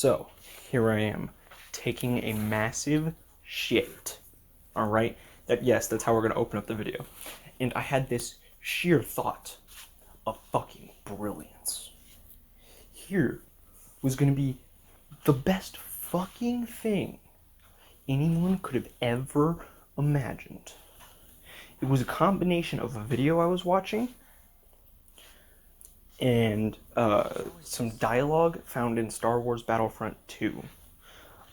So, here I am, taking a massive shit. Alright? That's how we're gonna open up the video. And I had this sheer thought of fucking brilliance. Here was gonna be the best fucking thing anyone could have ever imagined. It was a combination of a video I was watching and some dialogue found in Star Wars Battlefront 2.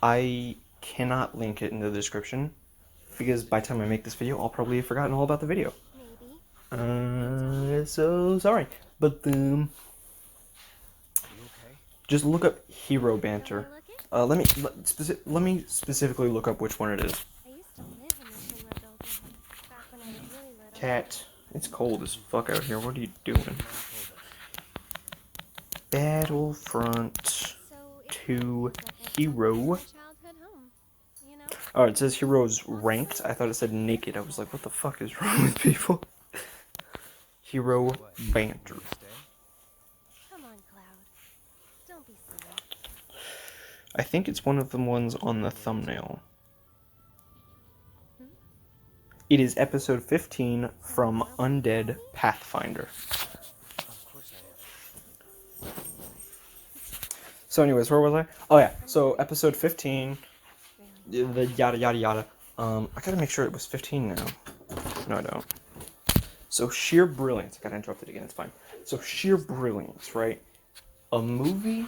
I cannot link it in the description because by the time I make this video, I'll probably have forgotten all about the video. So sorry, but just look up hero banter. Let me specifically look up which one it is. Cat, it's cold as fuck out here. What are you doing? Battlefront 2 hero. Oh, it says heroes ranked. I thought it said naked. I was like, what the fuck is wrong with people? Hero banter. I think it's one of the ones on the thumbnail. It is episode 15 from Undead Pathfinder. So anyways, where was I? Oh yeah, so episode 15, the yada yada yada. I gotta make sure it was 15 now. No, I don't. So sheer brilliance. I got interrupted again, it's fine. So sheer brilliance, right? A movie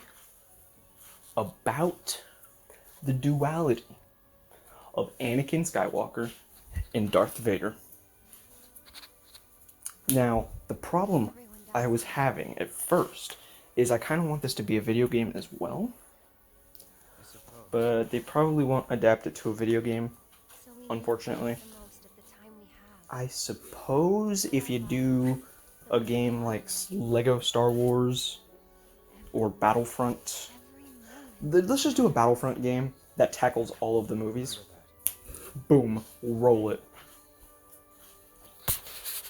about the duality of Anakin Skywalker and Darth Vader. Now, the problem I was having at first is I kind of want this to be a video game as well, but they probably won't adapt it to a video game, unfortunately. I suppose if you do a game like Lego Star Wars or Battlefront, let's just do a Battlefront game that tackles all of the movies. Boom, roll it.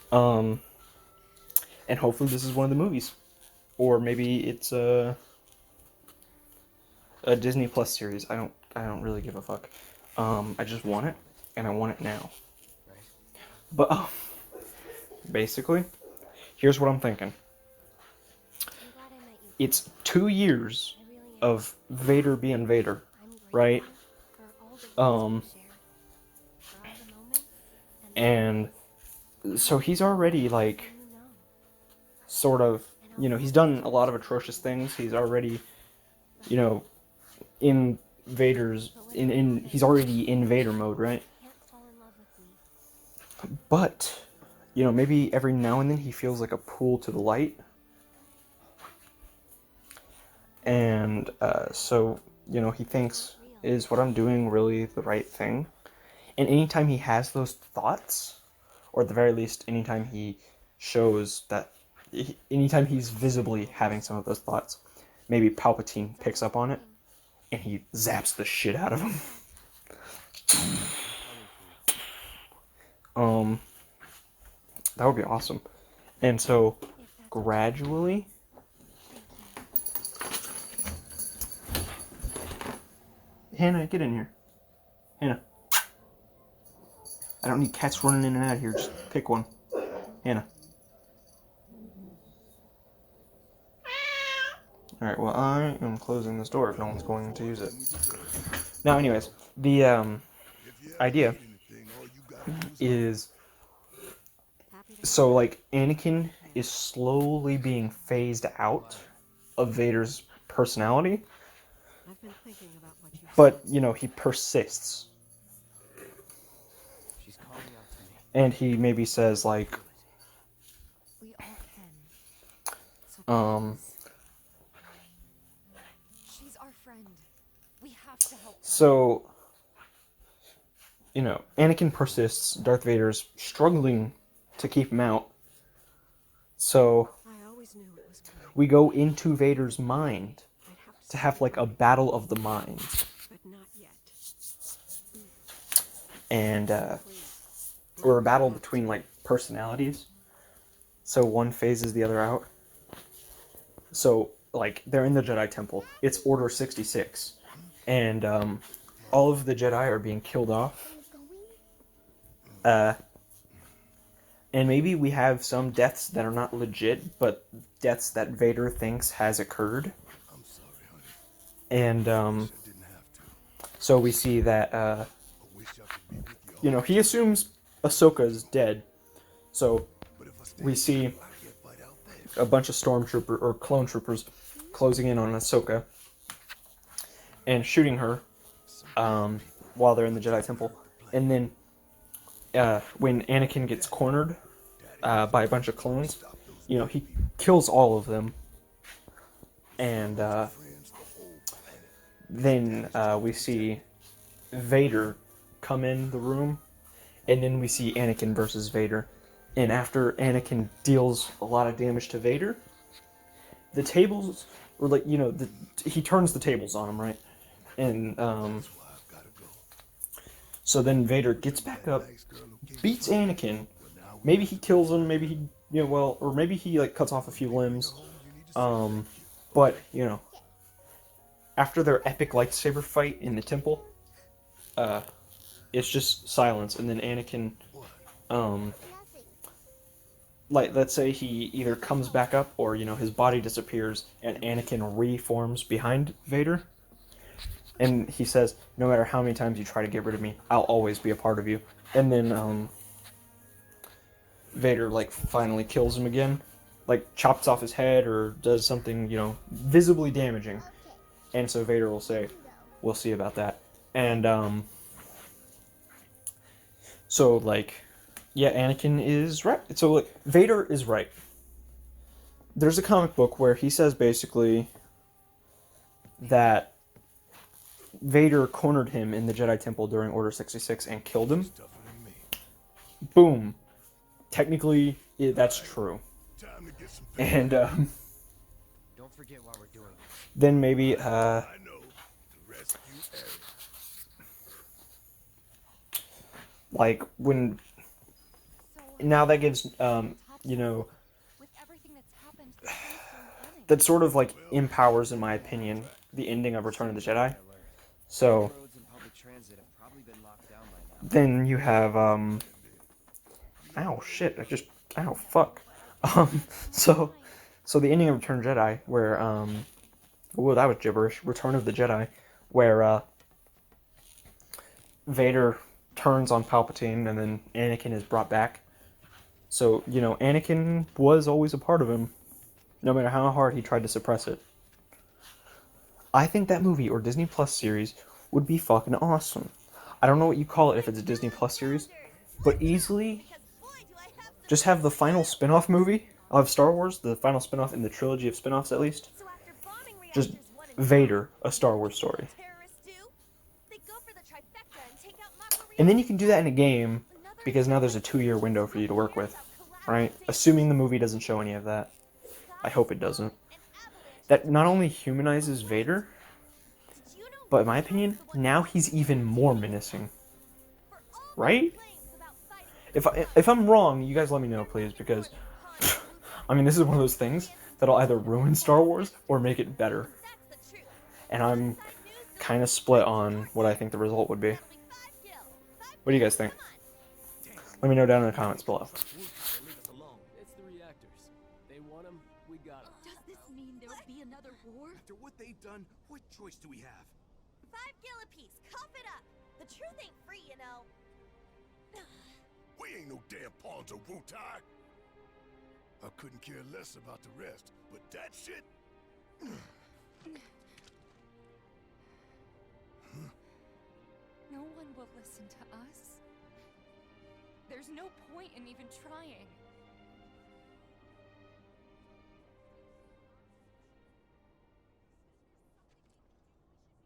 And hopefully this is one of the movies. Or maybe it's a Disney Plus series. I don't really give a fuck. I just want it, and I want it now. But basically, here's what I'm thinking. It's 2 years of Vader being Vader, right? And so he's already like sort of, he's done a lot of atrocious things. He's already, in Vader's he's already in Vader mode, right? But maybe every now and then he feels like a pull to the light. And so he thinks, is what I'm doing really the right thing? And anytime he has those thoughts, or at the very least anytime he shows that, anytime he's visibly having some of those thoughts, maybe Palpatine picks up on it and he zaps the shit out of him. That would be awesome. And so gradually Hannah, get in here. Hannah. I don't need cats running in and out of here. Just pick one. Hannah. Alright, well, I am closing this door if no one's going to use it. Now, anyways, the idea is, so, like, Anakin is slowly being phased out of Vader's personality, but, he persists. And he maybe says, like, so, Anakin persists, Darth Vader's struggling to keep him out, so we go into Vader's mind to have, like, a battle of the minds. And, or a battle between, like, personalities, so one phases the other out. So like they're in the Jedi Temple. It's Order 66, and all of the Jedi are being killed off. And maybe we have some deaths that are not legit, but deaths that Vader thinks has occurred. I'm sorry, honey. And I didn't have to. so we see that I wish I could be with you all. you know, he assumes Ahsoka is dead. So But if I stay we see here, I can't fight out there. a bunch of stormtrooper or clone troopers closing in on Ahsoka and shooting her while they're in the Jedi Temple. And then when Anakin gets cornered by a bunch of clones, you know, he kills all of them. And then we see Vader come in the room, and then we see Anakin versus Vader. And after Anakin deals a lot of damage to Vader, the tables, or like, you know, he turns the tables on him, right? And so then Vader gets back up, beats Anakin. Maybe he kills him, maybe he, you know, well, or maybe he like cuts off a few limbs. But, you know, after their epic lightsaber fight in the temple, it's just silence, and then Anakin, like, let's say he either comes back up or, you know, his body disappears and Anakin reforms behind Vader. And he says, no matter how many times you try to get rid of me, I'll always be a part of you. And then, Vader, like, finally kills him again. Like, chops off his head or does something, you know, visibly damaging. And so Vader will say, we'll see about that. And, so, like, yeah, Anakin is right. So, like, Vader is right. There's a comic book where he says basically that Vader cornered him in the Jedi Temple during Order 66 and killed him. Boom. Technically, that's true. And, Don't forget what we're doing. then maybe, like, when, now that gives, you know, that sort of, like, empowers, in my opinion, the ending of Return of the Jedi. So, Roads and public transit have probably been locked down by now. then you have, ow, shit, ow, fuck. So the ending of Return of the Jedi, where, whoa, that was gibberish, Return of the Jedi, where, Vader turns on Palpatine, and then Anakin is brought back. So, you know, Anakin was always a part of him, no matter how hard he tried to suppress it. I think that movie or Disney Plus series would be fucking awesome. I don't know what you call it if it's a Disney Plus series, but easily just have the final spin-off movie of Star Wars, the final spin-off in the trilogy of spin-offs at least. Just Vader, a Star Wars story. And then you can do that in a game, because now there's a 2-year window for you to work with, right? Assuming the movie doesn't show any of that. I hope it doesn't. That not only humanizes Vader, but in my opinion, now he's even more menacing. Right? If I'm wrong, you guys let me know, please, because, I mean, this is one of those things that'll either ruin Star Wars or make it better. And I'm kind of split on what I think the result would be. What do you guys think? Let me know down in the comments below. It's the reactors. They want them, we got them. Does this mean there'll be another war? After what they've done, what choice do we have? 5 gil apiece. Cough it up. The truth ain't free, you know. We ain't no damn pawns of Wu-Tai. I couldn't care less about the rest, but that shit... No one will listen to us. There's no point in even trying.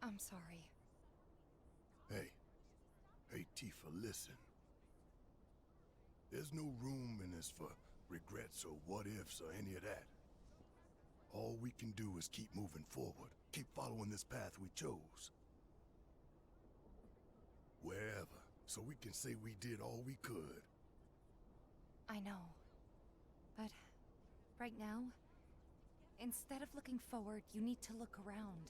I'm sorry. Hey, Tifa, listen. There's no room in this for regrets or what-ifs or any of that. All we can do is keep moving forward. Keep following this path we chose. Wherever, so we can say we did all we could. I know. But right now, Instead of looking forward, you need to look around.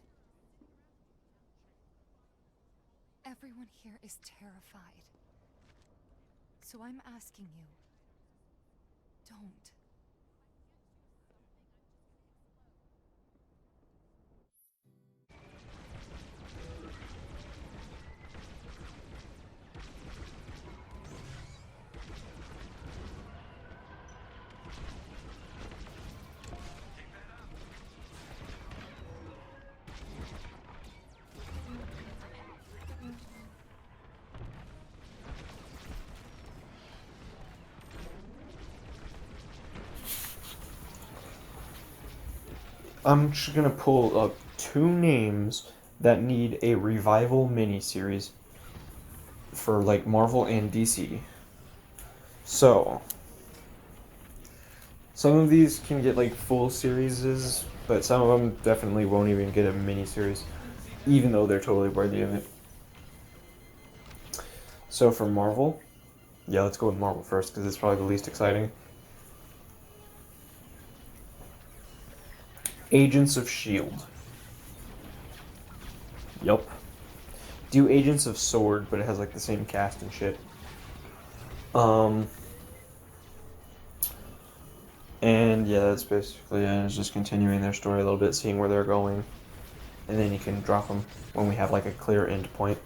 Everyone here is terrified. So I'm asking you, don't. I'm just gonna pull up 2 names that need a revival miniseries for like Marvel and DC. So, some of these can get like full series, but some of them definitely won't even get a miniseries, even though they're totally worthy of it. So for Marvel, yeah, let's go with Marvel first because it's probably the least exciting. Agents of S.H.I.E.L.D. Yup. Do Agents of S.W.O.R.D., but it has like the same cast and shit. And yeah, that's basically it. It's just continuing their story a little bit, seeing where they're going. And then you can drop them when we have like a clear end point.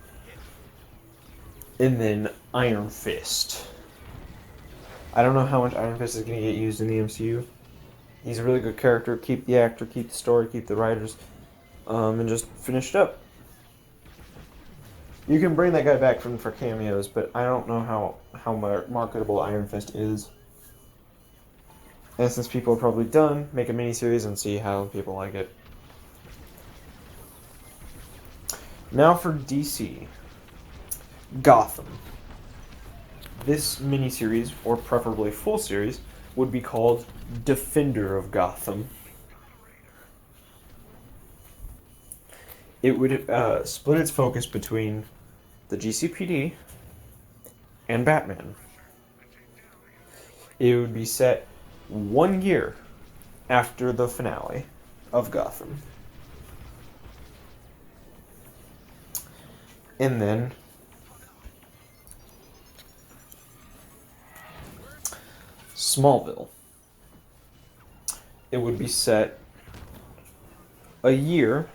And then Iron Fist. I don't know how much Iron Fist is going to get used in the MCU. He's a really good character. Keep the actor, keep the story, keep the writers, and just finish it up. You can bring that guy back for cameos, but I don't know how marketable Iron Fist is. And since people are probably done, make a miniseries and see how people like it. Now for DC. Gotham. This miniseries, or preferably full series, would be called Defender of Gotham. It would split its focus between the GCPD and Batman. It would be set 1 year after the finale of Gotham. And then Smallville. It would be set a year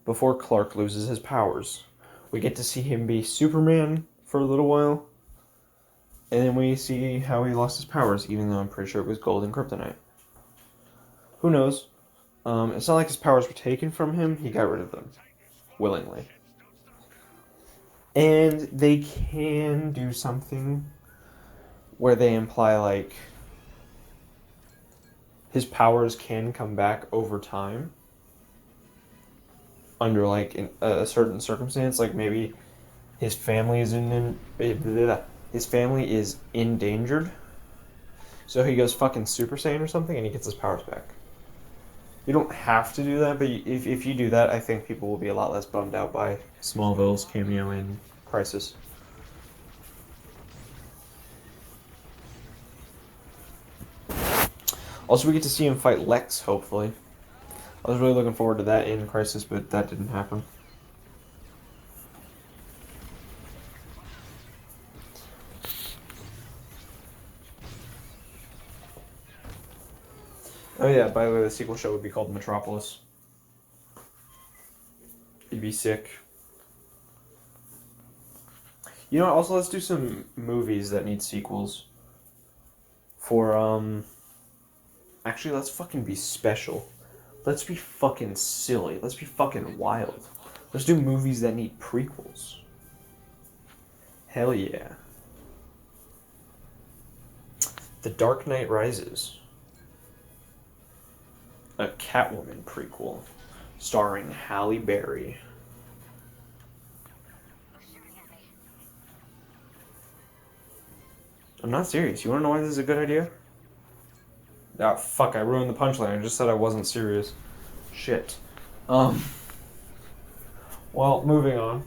before Clark loses his powers. We get to see him be Superman for a little while, and then we see how he lost his powers, even though I'm pretty sure it was gold and kryptonite. Who knows? It's not like his powers were taken from him, he got rid of them. Willingly. And they can do something where they imply, like, his powers can come back over time under, like, a certain circumstance. Like, maybe his family is his family is endangered, so he goes fucking Super Saiyan or something, and he gets his powers back. You don't have to do that, but if you do that, I think people will be a lot less bummed out by Smallville's cameo in Crisis. Also, we get to see him fight Lex, hopefully. I was really looking forward to that in Crisis, but that didn't happen. Oh yeah, by the way, the sequel show would be called Metropolis. It'd be sick. You know what, also let's do some movies that need sequels. For, actually, let's fucking be special. Let's be fucking silly. Let's be fucking wild. Let's do movies that need prequels. Hell yeah. The Dark Knight Rises. A Catwoman prequel. Starring Halle Berry. I'm not serious. You wanna know why this is a good idea? Ah, fuck, I ruined the punchline. I just said I wasn't serious. Shit. Well, moving on.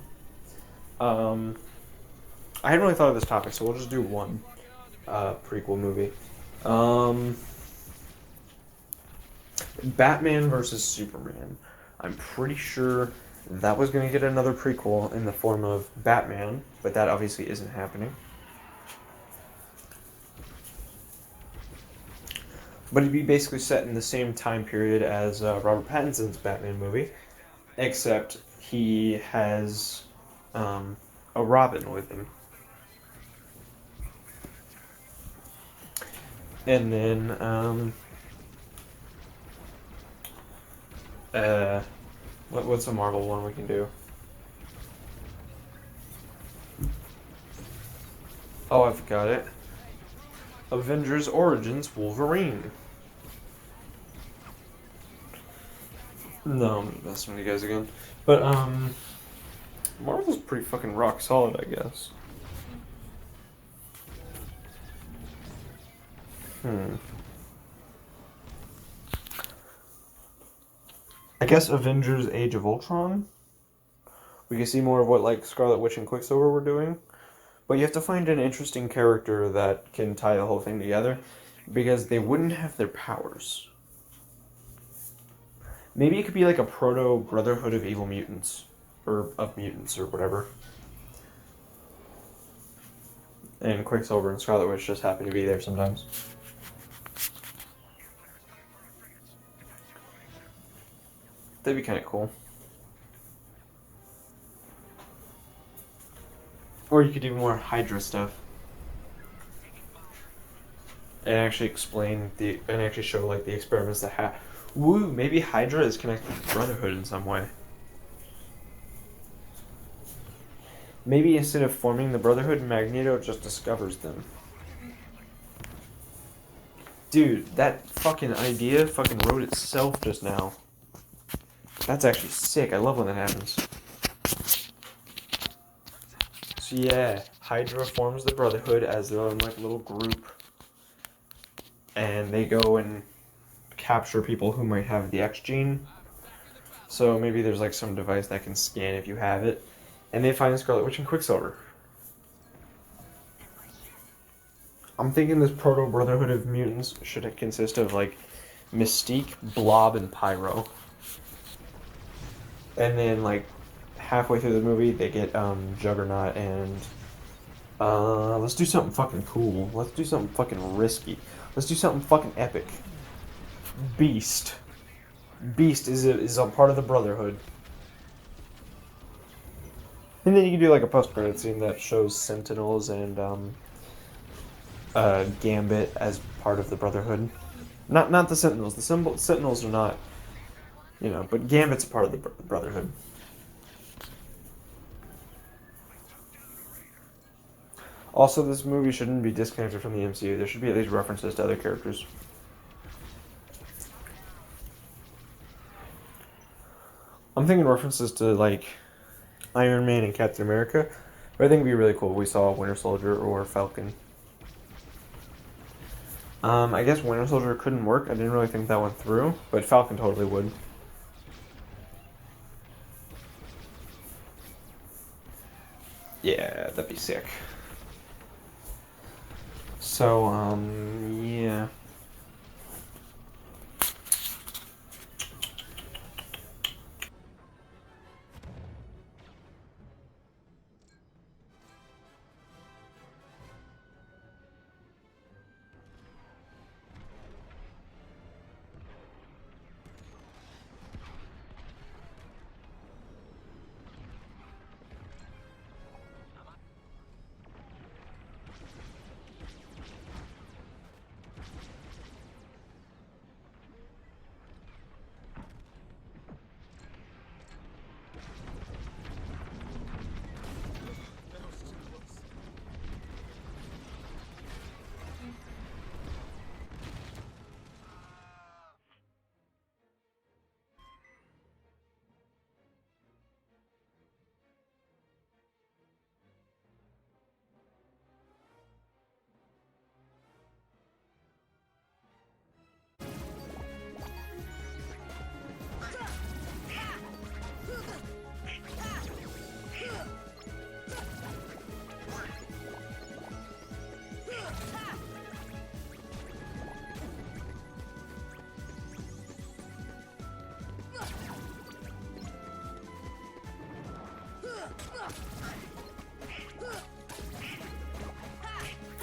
I hadn't really thought of this topic, so we'll just do one Batman versus Superman. I'm pretty sure that was going to get another prequel in the form of Batman, but that obviously isn't happening. But it'd be basically set in the same time period as Robert Pattinson's Batman movie, except he has a Robin with him. And then, what's a Marvel one we can do? Oh, I've got it. Avengers Origins Wolverine. No, I'm messing with you guys again. But, Marvel's pretty fucking rock solid, I guess. I guess Avengers Age of Ultron. We can see more of what, like, Scarlet Witch and Quicksilver were doing. But you have to find an interesting character that can tie the whole thing together, because they wouldn't have their powers. Maybe it could be like a proto Brotherhood of Evil Mutants, or of mutants, or whatever. And Quicksilver and Scarlet Witch just happen to be there sometimes. That'd be kind of cool. Or you could do more Hydra stuff. And actually explain and actually show like the experiments that have. Woo, maybe Hydra is connected to Brotherhood in some way. Maybe instead of forming the Brotherhood, Magneto just discovers them. Dude, that fucking idea fucking wrote itself just now. That's actually sick. I love when that happens. So yeah, Hydra forms the Brotherhood as their own like little group. And they go and capture people who might have the X gene. So maybe there's like some device that can scan if you have it. And they find Scarlet Witch and Quicksilver. I'm thinking this proto-Brotherhood of Mutants should consist of like Mystique, Blob, and Pyro. And then like halfway through the movie they get Juggernaut and let's do something fucking cool. Let's do something fucking risky. Let's do something fucking epic. Beast. Beast is a part of the Brotherhood. And then you can do like a post-credit scene that shows Sentinels and Gambit as part of the Brotherhood. Not the Sentinels. The Sentinels are not, you know, but Gambit's a part of the Brotherhood. Also, this movie shouldn't be disconnected from the MCU. There should be at least references to other characters. I'm thinking references to, like, Iron Man and Captain America. But I think it'd be really cool if we saw Winter Soldier or Falcon. I guess Winter Soldier couldn't work. I didn't really think that went through. But Falcon totally would. Yeah, that'd be sick. So, yeah.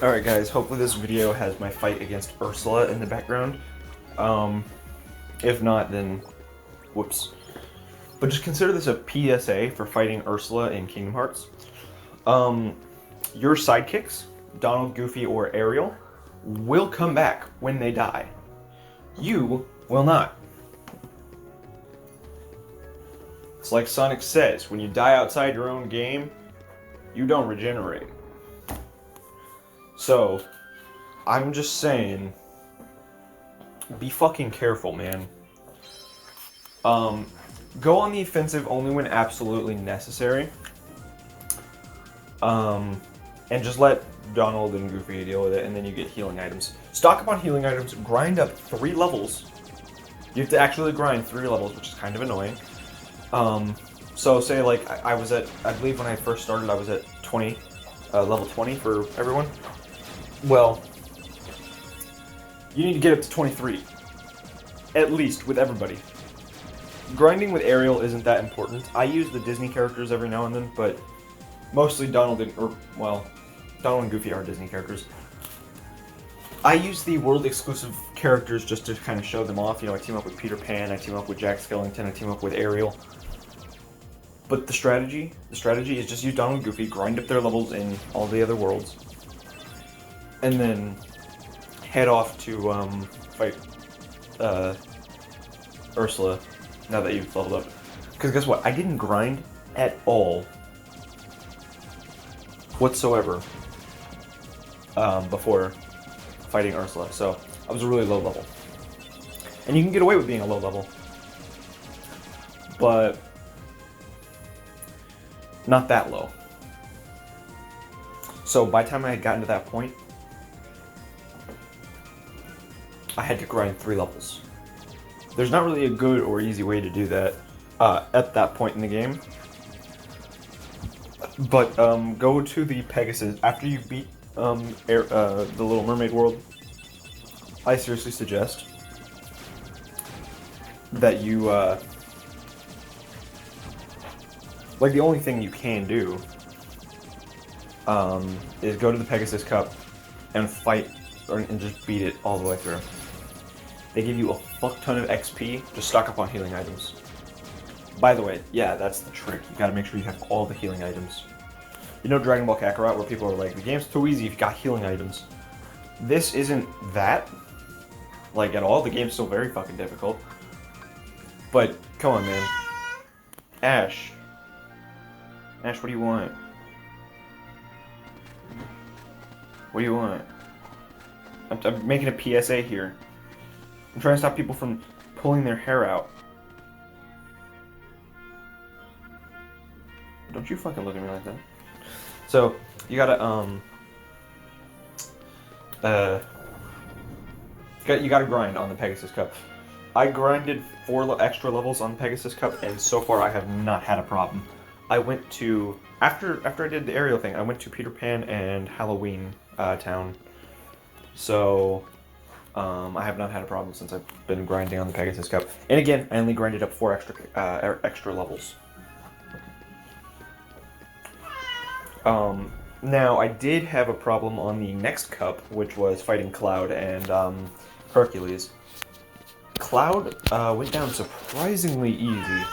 Alright guys, hopefully this video has my fight against Ursula in the background. If not, then whoops. But just consider this a PSA for fighting Ursula in Kingdom Hearts. Your sidekicks, Donald, Goofy, or Ariel, will come back when they die. You will not. It's like Sonic says, when you die outside your own game, you don't regenerate. So, I'm just saying, be fucking careful, man. Go on the offensive only when absolutely necessary. And just let Donald and Goofy deal with it, and then you get healing items. Stock up on healing items, grind up 3 levels. You have to actually grind 3 levels, which is kind of annoying. So say like I was at, I believe when I first started I was at 20, level 20 for everyone. Well, you need to get up to 23. At least, with everybody. Grinding with Ariel isn't that important. I use the Disney characters every now and then, but mostly Donald and Goofy are Disney characters. I use the world-exclusive characters just to kind of show them off. You know, I team up with Peter Pan, I team up with Jack Skellington, I team up with Ariel. But the strategy is just use Donald and Goofy, grind up their levels in all the other worlds, and then head off to fight Ursula now that you've leveled up. Because guess what? I didn't grind at all whatsoever before fighting Ursula, so I was a really low level. And you can get away with being a low level, but not that low. So by the time I had gotten to that point, I had to grind 3 levels. There's not really a good or easy way to do that at that point in the game. But go to the Pegasus after you beat the Little Mermaid world. I seriously suggest that you like the only thing you can do is go to the Pegasus Cup and fight and just beat it all the way through. They give you a fuck ton of XP. Just stock up on healing items. By the way, yeah, that's the trick. You gotta make sure you have all the healing items. You know Dragon Ball Kakarot, where people are like, the game's too easy if you got healing items. This isn't that, like, at all. The game's still very fucking difficult. But, come on, man. Ash. Ash, what do you want? What do you want? I'm making a PSA here. I'm trying to stop people from pulling their hair out. Don't you fucking look at me like that. So, you gotta, you gotta grind on the Pegasus Cup. I grinded 4 extra levels on the Pegasus Cup, and so far I have not had a problem. I went to, after I did the Ariel thing, I went to Peter Pan and Halloween Town. So, I have not had a problem since I've been grinding on the Pegasus Cup. And again, I only grinded up 4 extra levels. Now, I did have a problem on the next cup, which was fighting Cloud and Hercules. Cloud went down surprisingly easy.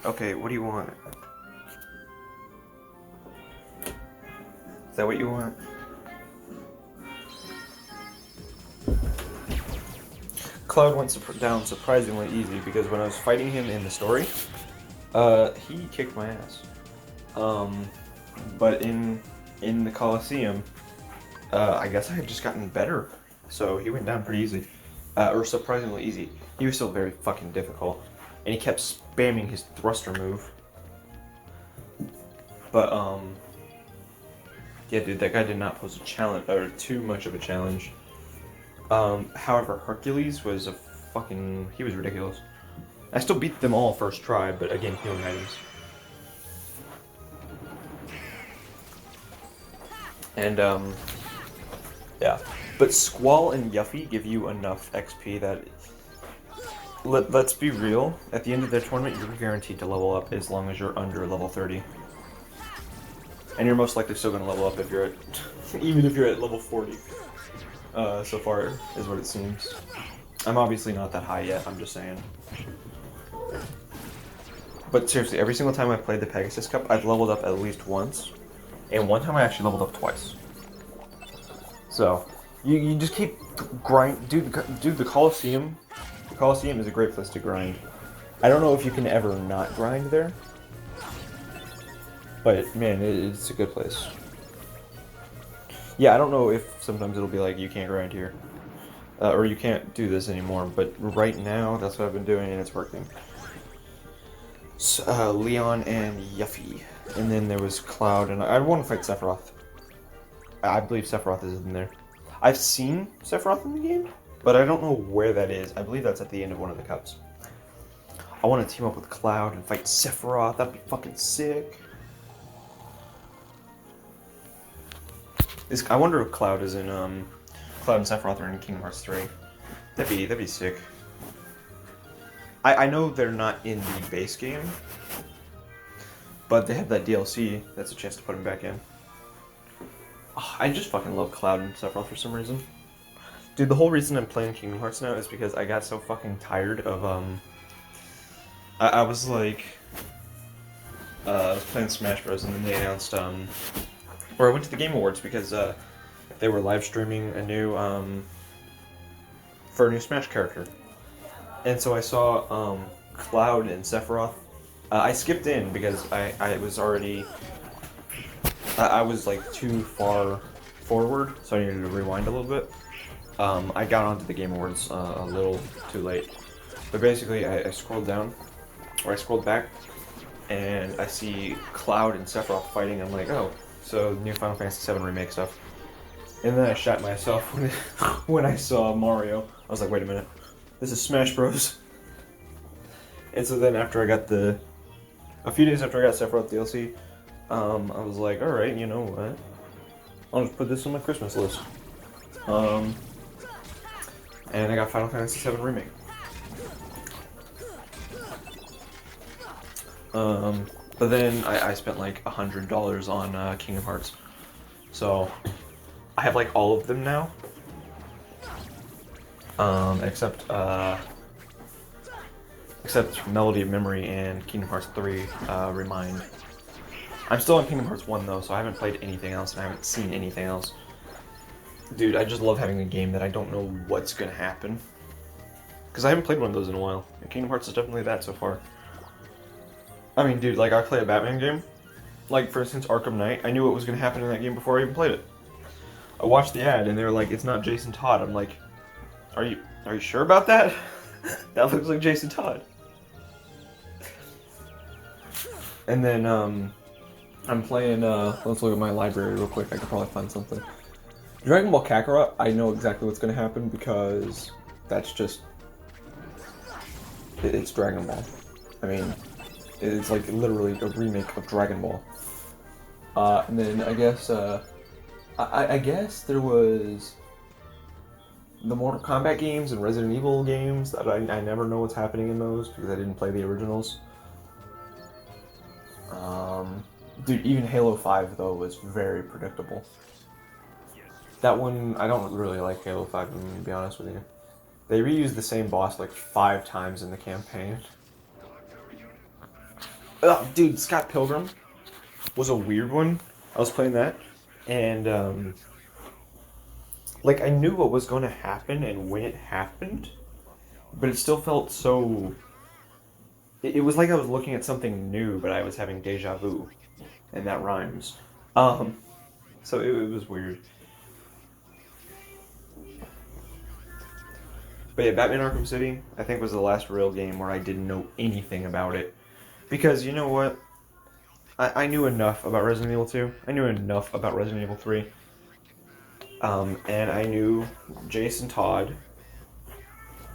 Okay, what do you want? Is that what you want? Cloud went down surprisingly easy because when I was fighting him in the story, he kicked my ass. But in the Colosseum, I guess I had just gotten better, so he went down pretty easy, or surprisingly easy. He was still very fucking difficult, and he kept spamming his thruster move. But yeah, dude, that guy did not pose a challenge or too much of a challenge. However, Hercules was he was ridiculous. I still beat them all first try, but again, healing items. And, yeah. But Squall and Yuffie give you enough XP that, let's be real, at the end of the tournament, you're guaranteed to level up as long as you're under level 30. And you're most likely still going to level up if you're at Even if you're at level 40. So far is what it seems. I'm obviously not that high yet, I'm just saying. But seriously, every single time I've played the Pegasus Cup, I've leveled up at least once. And one time I actually leveled up twice. So, you just keep grind. Dude, the Colosseum. The Colosseum is a great place to grind. I don't know if you can ever not grind there. But, man, it's a good place. Yeah, I don't know if sometimes it'll be like, you can't grind here. Or you can't do this anymore. But right now, that's what I've been doing and it's working. So, Leon and Yuffie. And then there was Cloud, and I want to fight Sephiroth. I believe Sephiroth is in there. I've seen Sephiroth in the game, but I don't know where that is. I believe that's at the end of one of the cups. I want to team up with Cloud and fight Sephiroth. That'd be fucking sick. I wonder if Cloud is in, Cloud and Sephiroth are in Kingdom Hearts 3. That'd be sick. I know they're not in the base game, but they have that DLC. That's a chance to put them back in. Oh, I just fucking love Cloud and Sephiroth for some reason. Dude, the whole reason I'm playing Kingdom Hearts now is because I got so fucking tired of, I was like, I was playing Smash Bros. And then they announced, or I went to the Game Awards because, they were live streaming a new, for a new Smash character. And so I saw, Cloud and Sephiroth. I skipped in because I was already, I was like too far forward, so I needed to rewind a little bit. I got onto the Game Awards a little too late. But basically, I scrolled down, or I scrolled back, and I see Cloud and Sephiroth fighting. I'm like, oh, so new Final Fantasy VII Remake stuff. And then I shot myself when I saw Mario. I was like, wait a minute, this is Smash Bros. And so then after I got a few days after I got Sephiroth DLC, I was like, alright, you know what? I'll just put this on my Christmas list. And I got Final Fantasy VII Remake. But then I spent like $100 on Kingdom Hearts. So I have like all of them now. Except Melody of Memory and Kingdom Hearts 3 Remind. I'm still on Kingdom Hearts 1 though, so I haven't played anything else and I haven't seen anything else. Dude, I just love having a game that I don't know what's gonna happen. Because I haven't played one of those in a while. And Kingdom Hearts is definitely that so far. I mean, dude, like I play a Batman game. Like, for instance, Arkham Knight. I knew what was gonna happen in that game before I even played it. I watched the ad and they were like, it's not Jason Todd. I'm like, are you sure about that? That looks like Jason Todd. And then, I'm playing, let's look at my library real quick, I could probably find something. Dragon Ball Kakarot, I know exactly what's gonna happen because that's just, it's Dragon Ball. I mean, it's like literally a remake of Dragon Ball. And then I guess, I guess there was the Mortal Kombat games and Resident Evil games that I never know what's happening in those because I didn't play the originals. Dude, even Halo 5 though was very predictable. That one, I don't really like Halo 5, I'm gonna be honest with you. They reused the same boss like 5 times in the campaign. Ugh, dude, Scott Pilgrim was a weird one. I was playing that, and like I knew what was going to happen and when it happened, but it still felt so. It was like I was looking at something new, but I was having deja vu, and that rhymes. So it was weird. But yeah, Batman Arkham City, I think was the last real game where I didn't know anything about it. Because, you know what? I knew enough about Resident Evil 2. I knew enough about Resident Evil 3. And I knew Jason Todd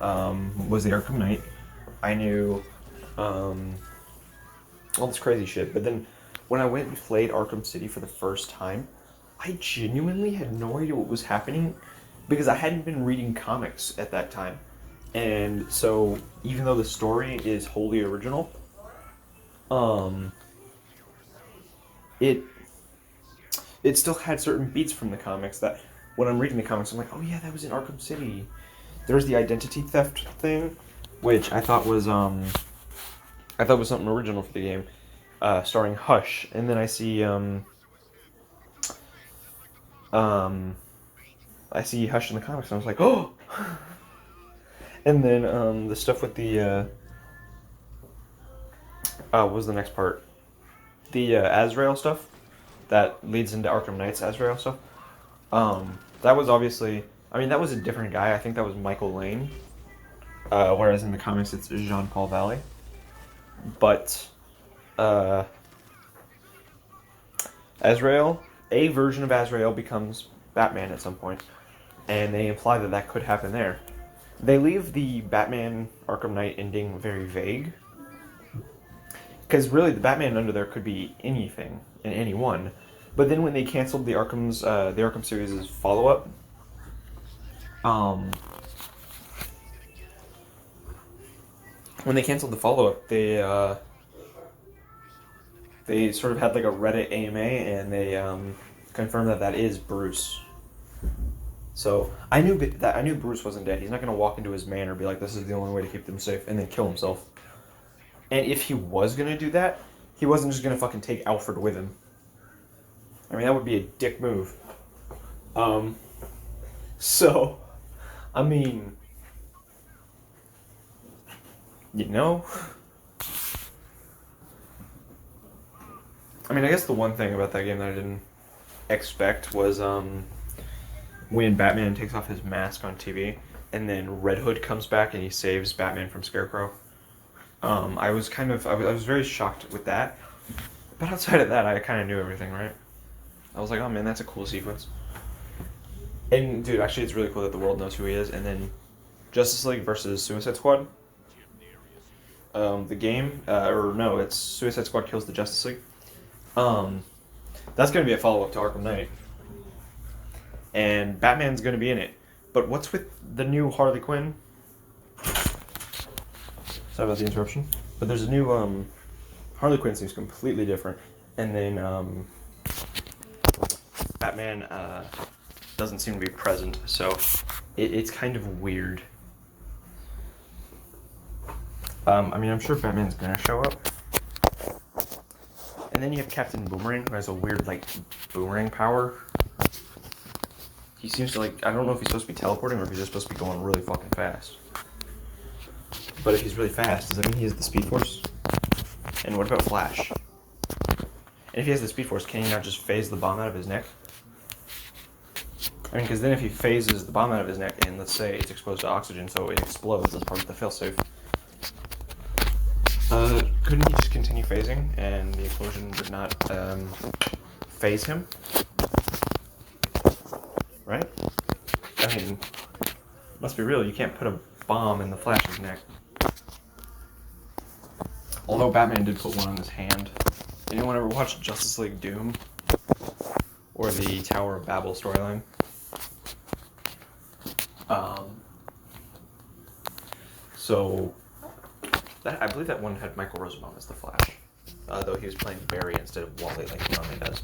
was the Arkham Knight. I knew all this crazy shit. But then when I went and played Arkham City for the first time, I genuinely had no idea what was happening because I hadn't been reading comics at that time. And so, even though the story is wholly original, it it still had certain beats from the comics that when I'm reading the comics, I'm like, oh yeah, that was in Arkham City. There's the identity theft thing, which I thought was something original for the game, starring Hush, and then I see Hush in the comics, and I was like, oh. And then the stuff with the what was the next part? The Azrael stuff that leads into Arkham Knight's Azrael stuff. That was obviously, I mean, that was a different guy. I think that was Michael Lane, whereas in the comics it's Jean-Paul Valley. But Azrael, a version of Azrael becomes Batman at some point, and they imply that that could happen there. They leave the Batman Arkham Knight ending very vague, because really the Batman under there could be anything and anyone. But then when they canceled the Arkham series' follow-up, when they canceled the follow-up, they sort of had like a Reddit AMA, and they confirmed that that is Bruce. So I knew Bruce wasn't dead. He's not going to walk into his manor and be like, this is the only way to keep them safe, and then kill himself. And if he was going to do that, he wasn't just going to fucking take Alfred with him. I mean, that would be a dick move. So, I mean, you know? I mean, I guess the one thing about that game that I didn't expect was, when Batman takes off his mask on TV, and then Red Hood comes back and he saves Batman from Scarecrow. I was very shocked with that. But outside of that, I kind of knew everything, right? I was like, oh man, that's a cool sequence. And dude, actually it's really cool that the world knows who he is. And then Justice League versus Suicide Squad. The game, it's Suicide Squad kills the Justice League. That's going to be a follow-up to Arkham Knight. And Batman's going to be in it. But what's with the new Harley Quinn? Sorry about the interruption. But there's a new, Harley Quinn seems completely different. And then, Batman, doesn't seem to be present. So, it's kind of weird. I mean, I'm sure Batman's gonna show up. And then you have Captain Boomerang, who has a weird, like, boomerang power. He seems to, like, I don't know if he's supposed to be teleporting or if he's just supposed to be going really fucking fast. But if he's really fast, does that mean he has the Speed Force? And what about Flash? And if he has the Speed Force, can he not just phase the bomb out of his neck? I mean, because then if he phases the bomb out of his neck, and let's say it's exposed to oxygen, so it explodes as part of the failsafe, couldn't he just continue phasing, and the explosion would not, phase him? Right? I mean, let's be real, you can't put a bomb in the Flash's neck. Although Batman did put one on his hand. Anyone ever watch Justice League Doom? Or the Tower of Babel storyline? So, I believe that one had Michael Rosenbaum as the Flash. Though he was playing Barry instead of Wally like he normally does.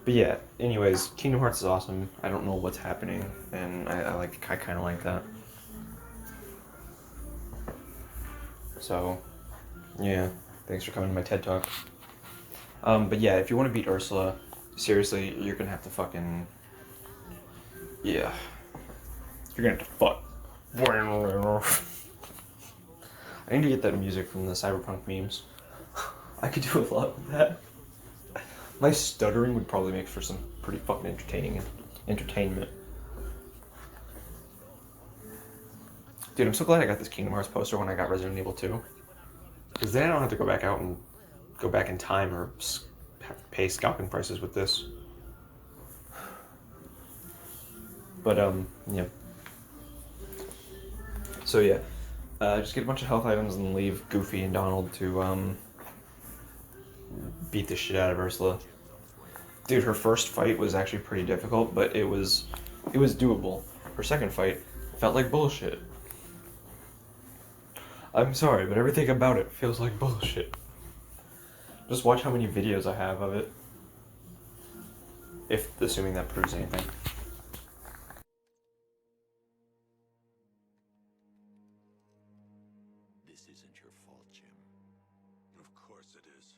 But yeah, anyways, Kingdom Hearts is awesome. I don't know what's happening, and I kind of like that. So, yeah, thanks for coming to my TED Talk. But yeah, if you want to beat Ursula, seriously, you're gonna have to fucking... Yeah. You're gonna have to fuck. I need to get that music from the Cyberpunk memes. I could do a lot with that. My stuttering would probably make for some pretty fucking entertainment. Dude, I'm so glad I got this Kingdom Hearts poster when I got Resident Evil 2. Because then I don't have to go back out and go back in time or have to pay scalping prices with this. But, yeah. So, yeah. Just get a bunch of health items and leave Goofy and Donald to, beat the shit out of Ursula. Dude, her first fight was actually pretty difficult, but it was doable. Her second fight felt like bullshit. I'm sorry, but everything about it feels like bullshit. Just watch how many videos I have of it. If assuming that proves anything. This isn't your fault, Jim. Of course it is.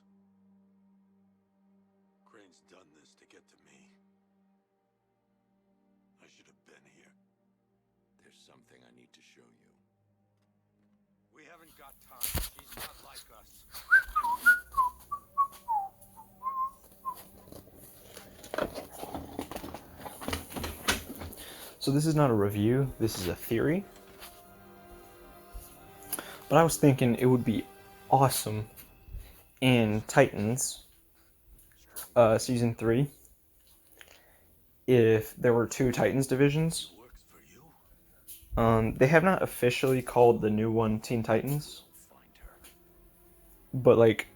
Crane's done this to get to me. I should have been here. There's something I need to show you. We haven't got time. She's not like us. So this is not a review, this is a theory. But I was thinking it would be awesome in Titans Season 3 if there were 2 Titans divisions. Works for you. They have not officially called the new one Teen Titans, Find her. but like,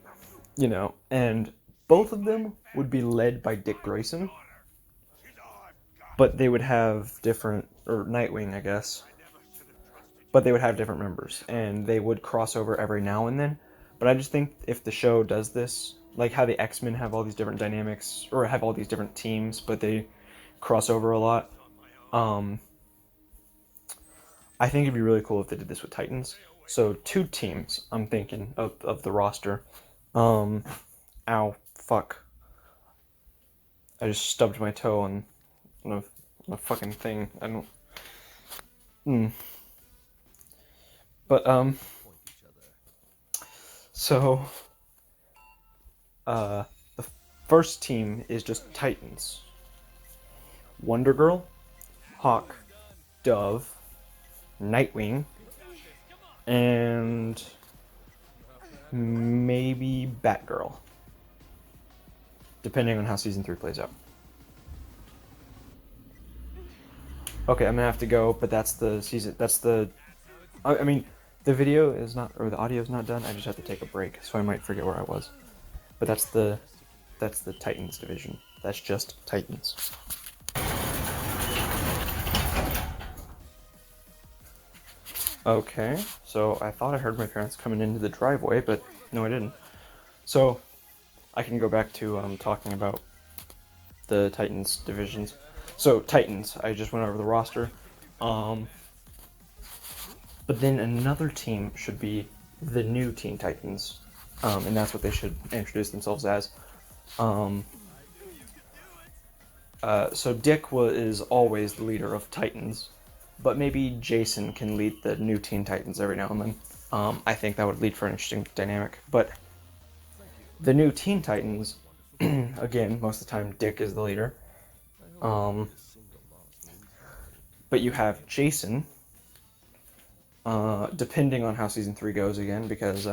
you know, and both of them would be led by Dick Grayson, but they would have different, or Nightwing, I guess, but they would have different members, and they would cross over every now and then. But I just think if the show does this, like how the X-Men have all these different dynamics, or have all these different teams, but they cross over a lot, I think it'd be really cool if they did this with Titans. So 2 teams, I'm thinking, of the roster. Ow, fuck. I just stubbed my toe on a fucking thing. I don't... But, so, the first team is just Titans. Wonder Girl, Hawk, Dove, Nightwing, and maybe Batgirl. Depending on how Season 3 plays out. Okay, I'm gonna have to go, but that's the season, that's the... I mean, the video is not, or the audio is not done, I just have to take a break, so I might forget where I was. But that's the Titans division. That's just Titans. Okay, so I thought I heard my parents coming into the driveway, but no, I didn't. So, I can go back to talking about the Titans divisions. So, Titans, I just went over the roster. But then another team should be the new Teen Titans. And that's what they should introduce themselves as. So Dick is always the leader of Titans. But maybe Jason can lead the new Teen Titans every now and then. I think that would lead for an interesting dynamic. But the new Teen Titans, again, most of the time Dick is the leader. But you have Jason, depending on how Season 3 goes again, because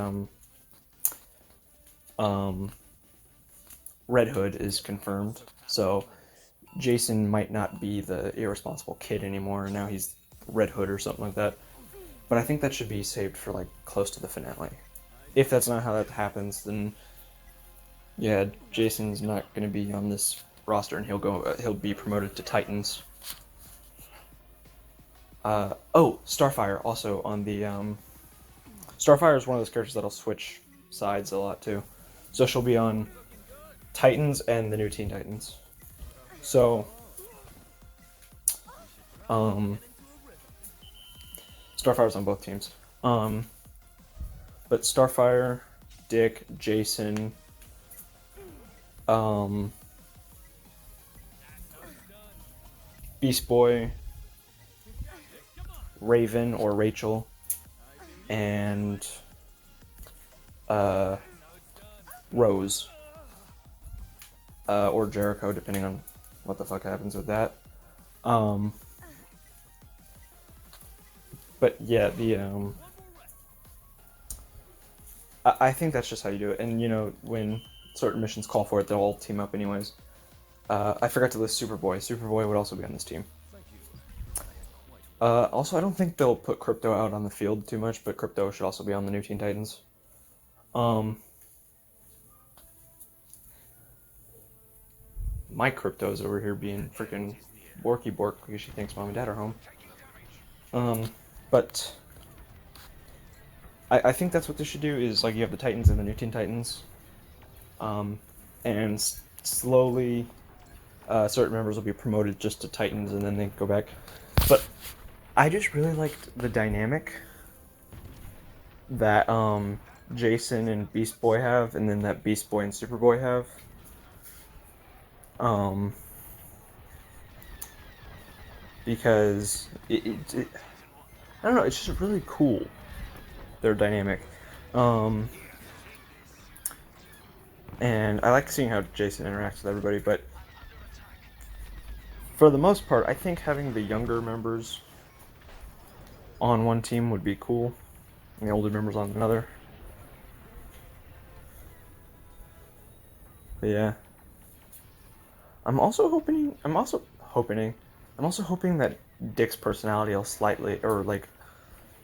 Red Hood is confirmed, so Jason might not be the irresponsible kid anymore, now he's Red Hood or something like that. But I think that should be saved for, like, close to the finale. If that's not how that happens, then yeah, Jason's not going to be on this roster, and he'll be promoted to Titans. Oh, Starfire also on the, Starfire is one of those characters that'll switch sides a lot too. So she'll be on Titans and the new Teen Titans. So, Starfire's on both teams. But Starfire, Dick, Jason, Beast Boy, Raven or Rachel, and Rose, or Jericho, depending on what the fuck happens with that. But yeah, I think that's just how you do it. And you know, when certain missions call for it, they'll all team up anyways. I forgot to list Superboy. Superboy would also be on this team. Also, I don't think they'll put Crypto out on the field too much, but Crypto should also be on the new Teen Titans. My Crypto's over here being freaking Borky Bork because she thinks Mom and Dad are home. But I think that's what they should do, is like you have the Titans and the new Teen Titans. and slowly certain members will be promoted just to Titans, and then they go back. But I just really liked the dynamic that Jason and Beast Boy have, and then that Beast Boy and Superboy have. Because I don't know, it's just really cool, their dynamic. And I like seeing how Jason interacts with everybody, but for the most part, I think having the younger members on one team would be cool, and the older members on another. But yeah. I'm also hoping that Dick's personality will slightly, or like,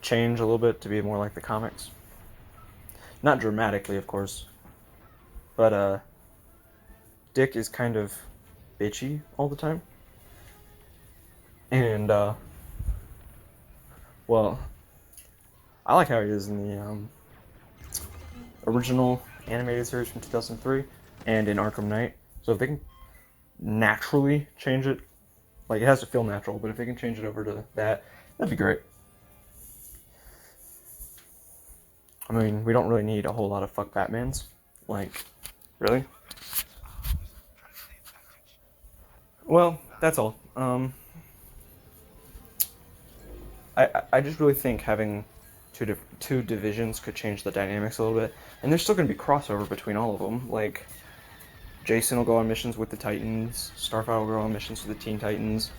change a little bit to be more like the comics. Not dramatically, of course. But, Dick is kind of bitchy all the time. And, well, I like how he is in the, original animated series from 2003 and in Arkham Knight. So if they can naturally change it, like, it has to feel natural, but if they can change it over to that, that'd be great. I mean, we don't really need a whole lot of fuck Batmans. Like, really? Well, that's all. I just really think having two divisions could change the dynamics a little bit, and there's still going to be crossover between all of them. Like, Jason will go on missions with the Titans, Starfire will go on missions with the Teen Titans,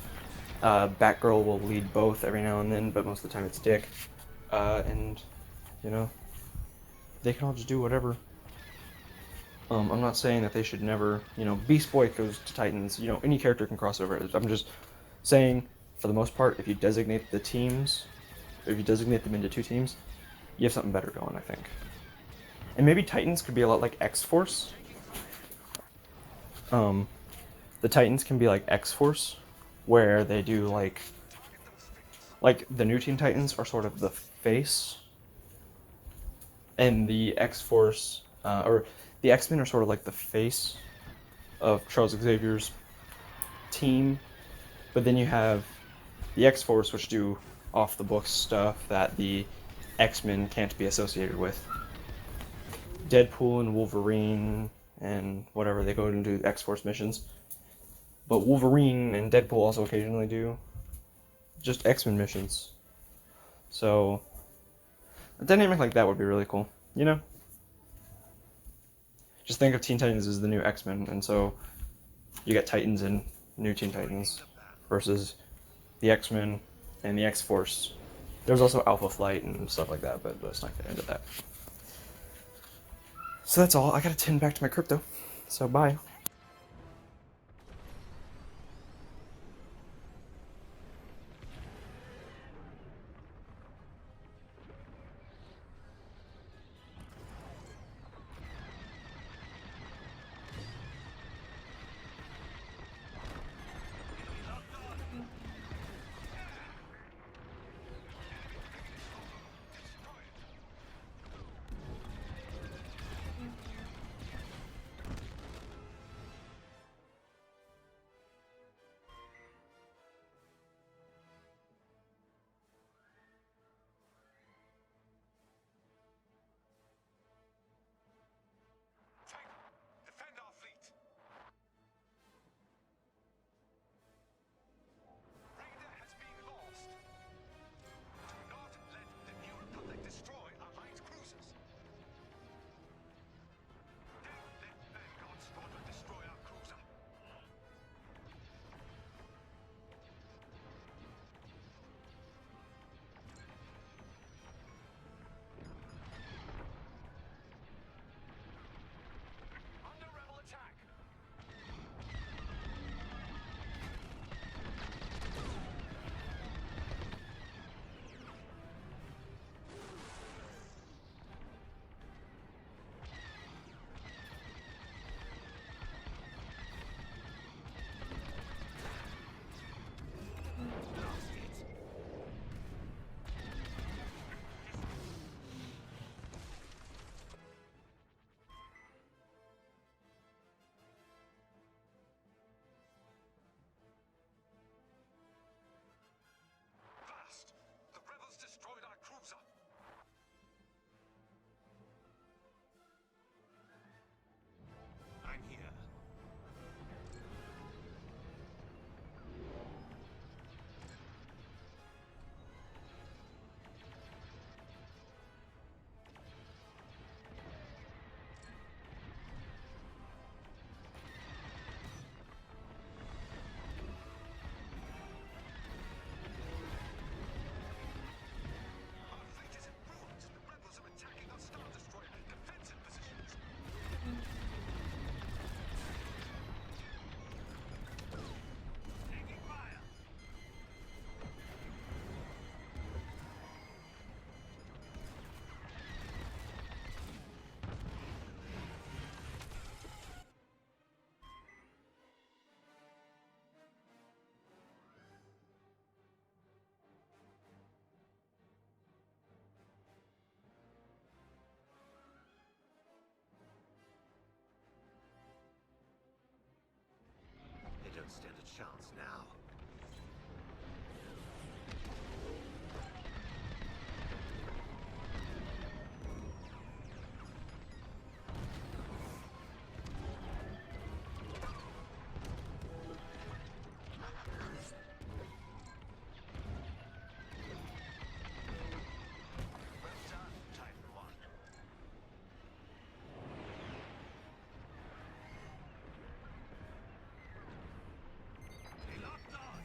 Batgirl will lead both every now and then, but most of the time it's Dick, and, you know, they can all just do whatever. I'm not saying that they should never, you know, Beast Boy goes to Titans, you know, any character can cross over. I'm just saying, for the most part, if you designate the teams, if you designate them into two teams, you have something better going, I think. And maybe Titans could be a lot like X-Force. The Titans can be like X-Force, where they do like the new Teen Titans are sort of the face, and the X-Force, or the X-Men are sort of like the face of Charles Xavier's team, but then you have the X-Force, which do off-the-books stuff that the X-Men can't be associated with. Deadpool and Wolverine and whatever, they go and do X-Force missions. But Wolverine and Deadpool also occasionally do just X-Men missions. So, a dynamic like that would be really cool, you know? Just think of Teen Titans as the new X-Men, and so you get Titans and new Teen Titans versus the X-Men and the X-Force. There's also Alpha Flight and stuff like that, but let's not get into that. So that's all. I gotta tend back to my crypto. So bye. chance now. Well done, Titan 1. He locked on.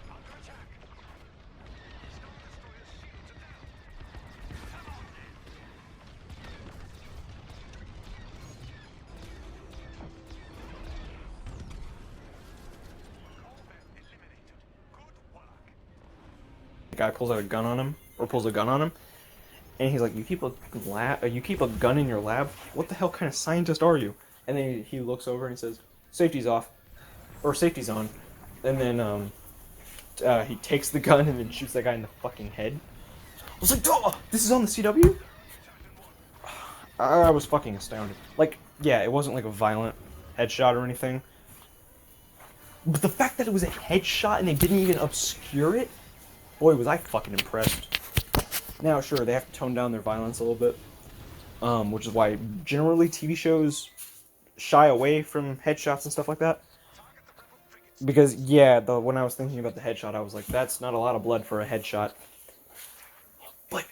Under attack. Star Destroyer's shields are down. Come on, then. All men eliminated. Good work. The guy pulls out a gun on him, or pulls a gun on him, and he's like, "You keep a gun in your lab? What the hell kind of scientist are you?" And then he looks over and he says, "Safety's off, or safety's on," and then he takes the gun and then shoots that guy in the fucking head. I was like, "Duh! This is on the CW?" I was fucking astounded. Like, yeah, it wasn't like a violent headshot or anything, but the fact that it was a headshot and they didn't even obscure it, boy, was I fucking impressed. Now, sure, they have to tone down their violence a little bit, which is why generally TV shows shy away from headshots and stuff like that. Because, yeah, when I was thinking about the headshot, I was like, that's not a lot of blood for a headshot. But,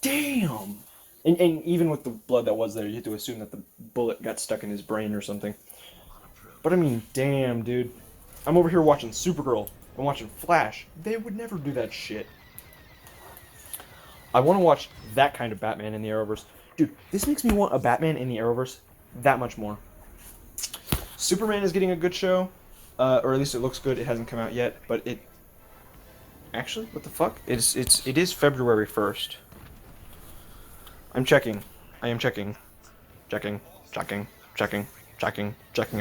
damn! And even with the blood that was there, you have to assume that the bullet got stuck in his brain or something. But, I mean, damn, dude. I'm over here watching Supergirl. I'm watching Flash. They would never do that shit. I want to watch that kind of Batman in the Arrowverse. Dude, this makes me want a Batman in the Arrowverse that much more. Superman is getting a good show. Or at least it looks good. It hasn't come out yet, but it... Actually, what the fuck? It is February 1st. I'm checking. I am checking. Checking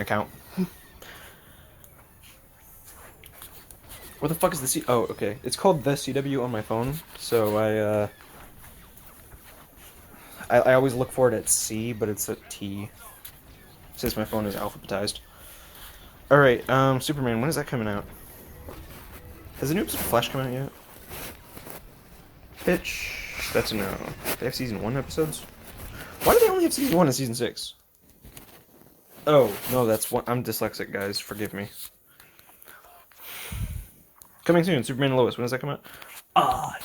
account. What the fuck is the C... Oh, okay. It's called The CW on my phone, so I always look for it at C, but it's at T, since my phone is alphabetized. Alright, Superman, when is that coming out? Has the new episode of Flash come out yet? Bitch, that's a no. They have season 1 episodes? Why do they only have season 1 and season 6? Oh, no, that's one. I'm dyslexic, guys. Forgive me. Coming soon, Superman and Lois. When does that come out?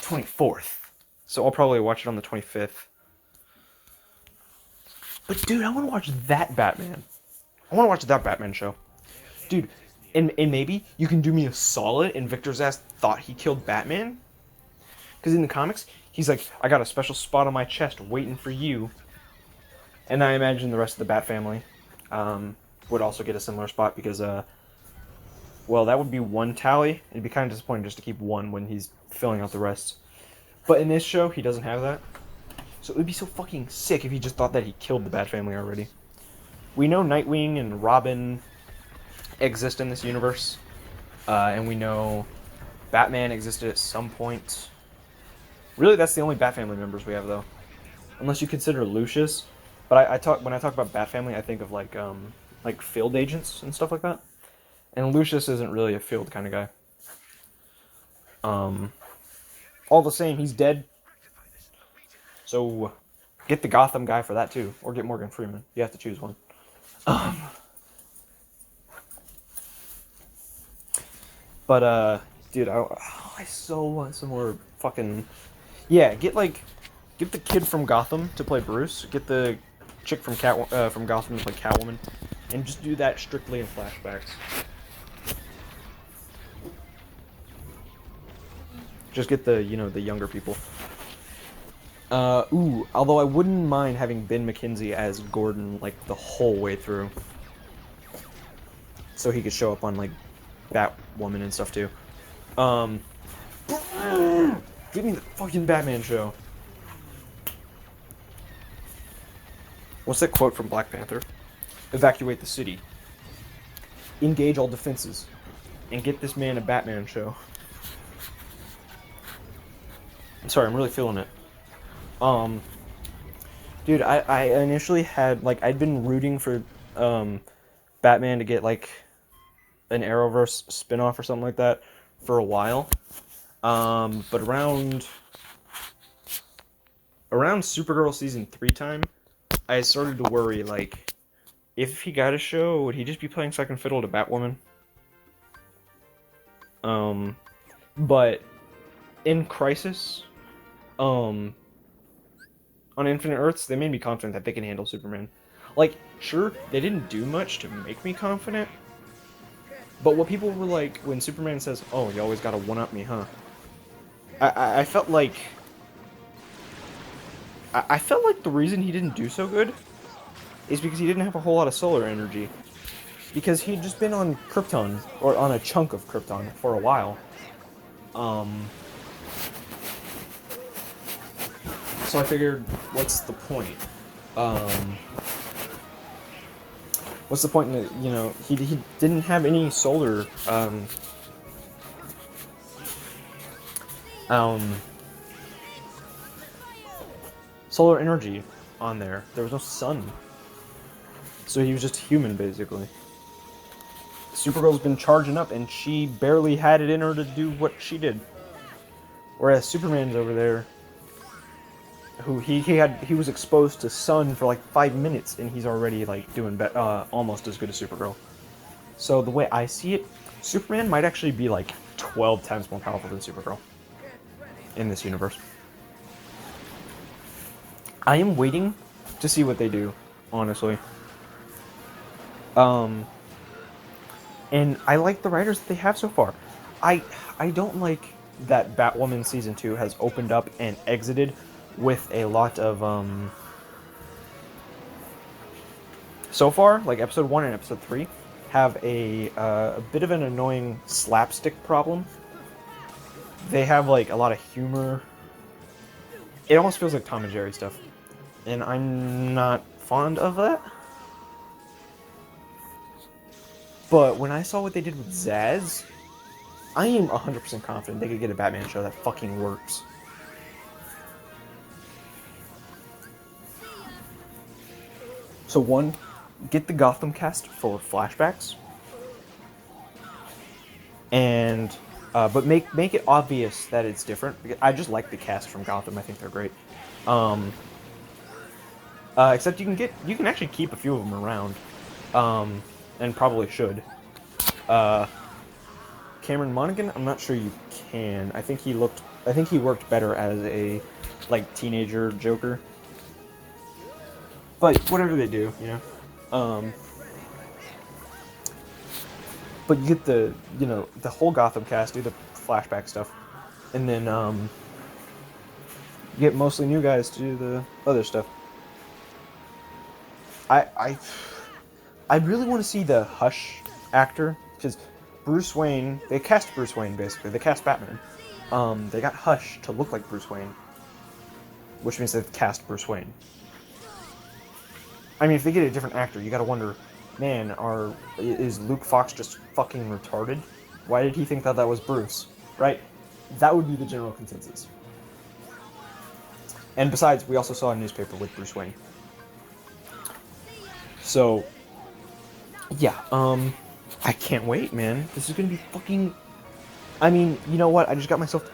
24th. So I'll probably watch it on the 25th. But dude, I want to watch that Batman. I want to watch that Batman show. Dude, and maybe you can do me a solid and Victor Zsasz thought he killed Batman? Because in the comics, he's like, I got a special spot on my chest waiting for you. And I imagine the rest of the Bat family would also get a similar spot because, well, that would be one tally. It'd be kind of disappointing just to keep one when he's filling out the rest. But in this show, he doesn't have that. So it would be so fucking sick if he just thought that he killed the Bat family already. We know Nightwing and Robin exist in this universe. And we know Batman existed at some point. Really, that's the only Bat family members we have, though. Unless you consider Lucius. But when I talk about Bat family, I think of like field agents and stuff like that. And Lucius isn't really a field kind of guy. All the same, he's dead. So get the Gotham guy for that too, or get Morgan Freeman. You have to choose one. But dude, I so want some more fucking. Yeah, get the kid from Gotham to play Bruce. Get the chick from Gotham to play Catwoman, and just do that strictly in flashbacks. Just get the younger people. Although I wouldn't mind having Ben McKenzie as Gordon the whole way through, so he could show up on Batwoman and stuff too. Give me the fucking Batman show. What's that quote from Black Panther? Evacuate the city. Engage all defenses. And get this man a Batman show. Sorry, I'm really feeling it. Dude, I initially had, like, I'd been rooting for, Batman to get, like, an Arrowverse spinoff or something like that for a while. But around Supergirl season 3 time, I started to worry, like, if he got a show, would he just be playing second fiddle to Batwoman? But in Crisis, on Infinite Earths, they made me confident that they can handle Superman. Like, sure, they didn't do much to make me confident, but what people were like, when Superman says, "Oh, you always gotta one-up me, huh?" I felt like... I felt like the reason he didn't do so good is because he didn't have a whole lot of solar energy. Because he'd just been on Krypton, or on a chunk of Krypton, for a while. So I figured, what's the point? What's the point in, you know, he didn't have any solar, solar energy on there. There was no sun. So he was just human, basically. Supergirl's been charging up, and she barely had it in her to do what she did. Whereas Superman's over there, who he was exposed to sun for like 5 minutes, and he's already like doing almost as good as Supergirl. So the way I see it, Superman might actually be like 12 times more powerful than Supergirl in this universe. I am waiting to see what they do, honestly. And I like the writers that they have so far. I don't like that Batwoman Season 2 has opened up and exited with a lot of, so far, like Episode 1 and Episode 3, have a bit of an annoying slapstick problem. They have, like, a lot of humor. It almost feels like Tom and Jerry stuff. And I'm not fond of that. But when I saw what they did with Zsasz, I am 100% confident they could get a Batman show that fucking works. So one, get the Gotham cast for flashbacks. And, but make it obvious that it's different. I just like the cast from Gotham, I think they're great. Except you can actually keep a few of them around. And probably should. Cameron Monaghan, I'm not sure you can. I think he worked better as a, like, teenager Joker. But whatever they do, you know. But you get the whole Gotham cast, do the flashback stuff, and then you get mostly new guys to do the other stuff. I really want to see the Hush actor, because Bruce Wayne, they cast Bruce Wayne, basically. They cast Batman. They got Hush to look like Bruce Wayne, which means they've cast Bruce Wayne. I mean, if they get a different actor, you gotta wonder, man, is Luke Fox just fucking retarded? Why did he think that was Bruce? Right? That would be the general consensus. And besides, we also saw a newspaper with Bruce Wayne. So, yeah, I can't wait, man. This is gonna be fucking... I mean, you know what? I just got myself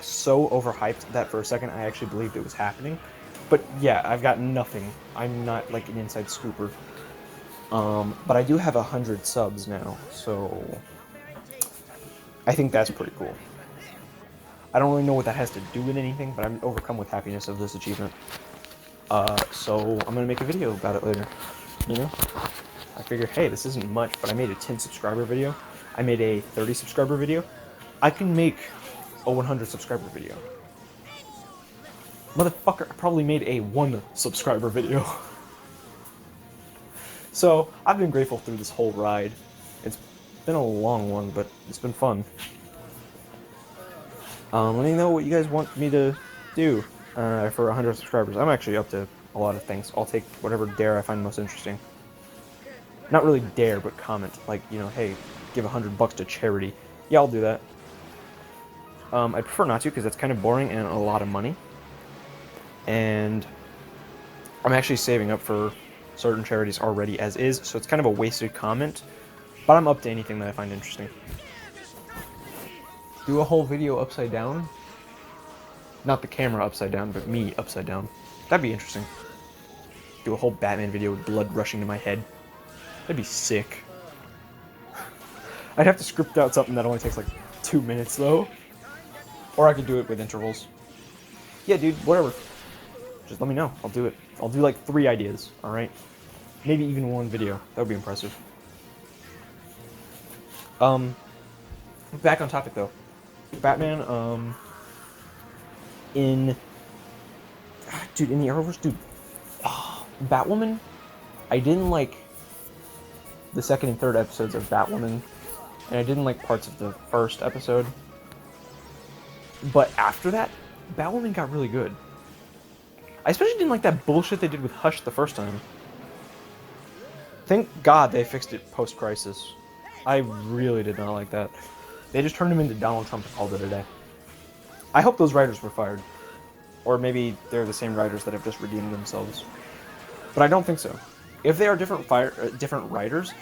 so overhyped that for a second I actually believed it was happening. But yeah, I've got nothing. I'm not like an inside scooper. But I do have 100 subs now, so I think that's pretty cool. I don't really know what that has to do with anything, but I'm overcome with happiness of this achievement. So I'm gonna make a video about it later. You know? I figured, hey, this isn't much, but I made a 10 subscriber video. I made a 30 subscriber video. I can make a 100 subscriber video. Motherfucker, I probably made a 1 subscriber video. So, I've been grateful through this whole ride. It's been a long one, but it's been fun. Let me know what you guys want me to do for 100 subscribers. I'm actually up to a lot of things. I'll take whatever dare I find most interesting. Not really dare, but comment. Like, you know, hey, give $100 to charity. Yeah, I'll do that. I prefer not to because that's kind of boring and a lot of money. And I'm actually saving up for certain charities already as is, so it's kind of a wasted comment. But I'm up to anything that I find interesting. Do a whole video upside down? Not the camera upside down, but me upside down. That'd be interesting. Do a whole Batman video with blood rushing to my head. That'd be sick. I'd have to script out something that only takes like 2 minutes though. Or I could do it with intervals. Yeah, dude, whatever. Just let me know. I'll do it. I'll do like 3 ideas, alright? Maybe even 1 video. That would be impressive. Back on topic though. Batman, in the Arrowverse, dude, Batwoman, I didn't like the 2nd and 3rd episodes of Batwoman, and I didn't like parts of the 1st episode, but after that, Batwoman got really good. I especially didn't like that bullshit they did with Hush the first time. Thank God they fixed it post-Crisis. I really did not like that. They just turned him into Donald Trump and called it a day. I hope those writers were fired. Or maybe they're the same writers that have just redeemed themselves. But I don't think so. If they are different writers,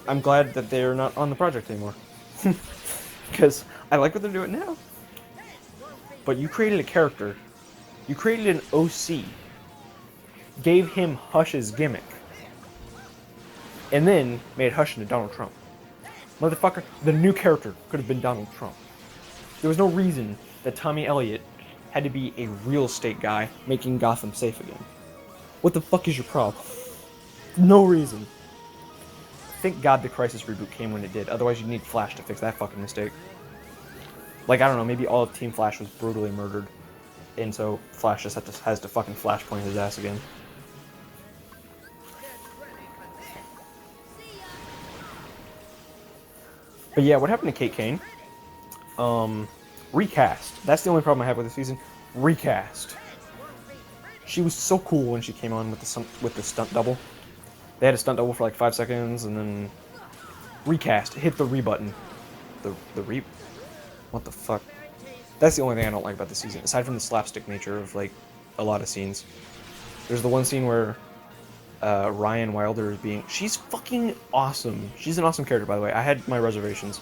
I'm glad that they're not on the project anymore. Because I like what they're doing now. But you created a character. You created an OC. Gave him Hush's gimmick. And then made Hush into Donald Trump. Motherfucker, the new character could have been Donald Trump. There was no reason that Tommy Elliott had to be a real estate guy making Gotham safe again. What the fuck is your problem? No reason. Thank God the Crisis reboot came when it did, otherwise you'd need Flash to fix that fucking mistake. Like, I don't know, maybe all of Team Flash was brutally murdered, and so Flash just has to fucking flashpoint his ass again. But yeah, what happened to Kate Kane? Recast. That's the only problem I have with the season. Recast. She was so cool when she came on with the stunt double. They had a stunt double for like 5 seconds, and then recast. Hit the re button. What the fuck? That's the only thing I don't like about the season, aside from the slapstick nature of like a lot of scenes. There's the one scene where Ryan Wilder is being... She's fucking awesome. She's an awesome character, by the way. I had my reservations.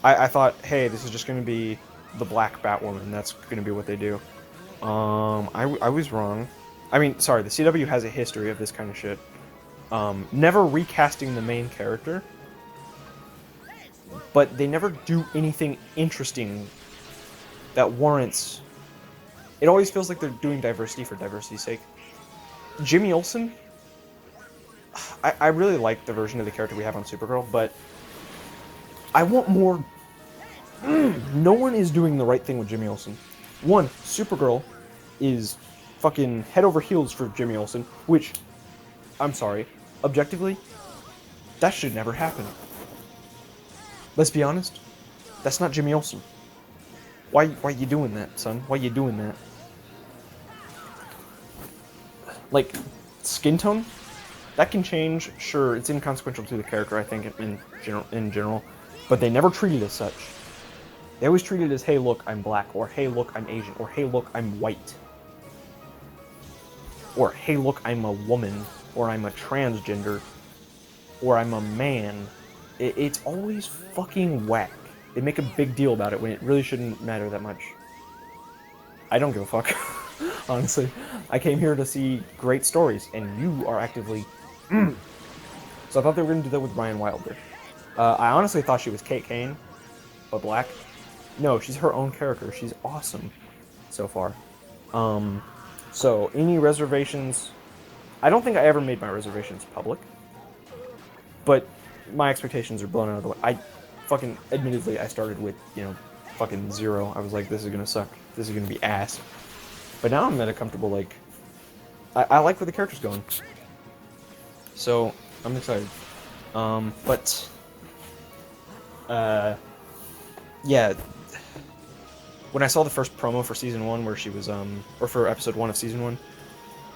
I thought, hey, this is just going to be the black Batwoman. That's going to be what they do. I was wrong. I mean, sorry, the CW has a history of this kind of shit. Never recasting the main character. But they never do anything interesting that warrants... It always feels like they're doing diversity for diversity's sake. Jimmy Olsen, I really like the version of the character we have on Supergirl, but I want more. No one is doing the right thing with Jimmy Olsen. One, Supergirl is fucking head over heels for Jimmy Olsen, which, I'm sorry, objectively, that should never happen. Let's be honest, that's not Jimmy Olsen. Why you doing that, son? Why you doing that? Like, skin tone, that can change. Sure, it's inconsequential to the character, I think, in general, but they never treat it as such. They always treat it as, hey, look, I'm black, or hey, look, I'm Asian, or hey, look, I'm white, or hey, look, I'm a woman, or I'm a transgender, or I'm a man. It's always fucking whack. They make a big deal about it when it really shouldn't matter that much. I don't give a fuck. Honestly, I came here to see great stories, and you are actively... So I thought they were going to do that with Ryan Wilder. I honestly thought she was Kate Kane, but black. No, she's her own character. She's awesome so far. So, any reservations... I don't think I ever made my reservations public, but my expectations are blown out of the way. Admittedly, I started with, fucking 0. I was like, this is going to suck. This is going to be ass. But now I'm at a comfortable, like... I like where the character's going. So, I'm excited. Yeah. When I saw the first promo for Season 1, where she was, or for Episode 1 of Season 1,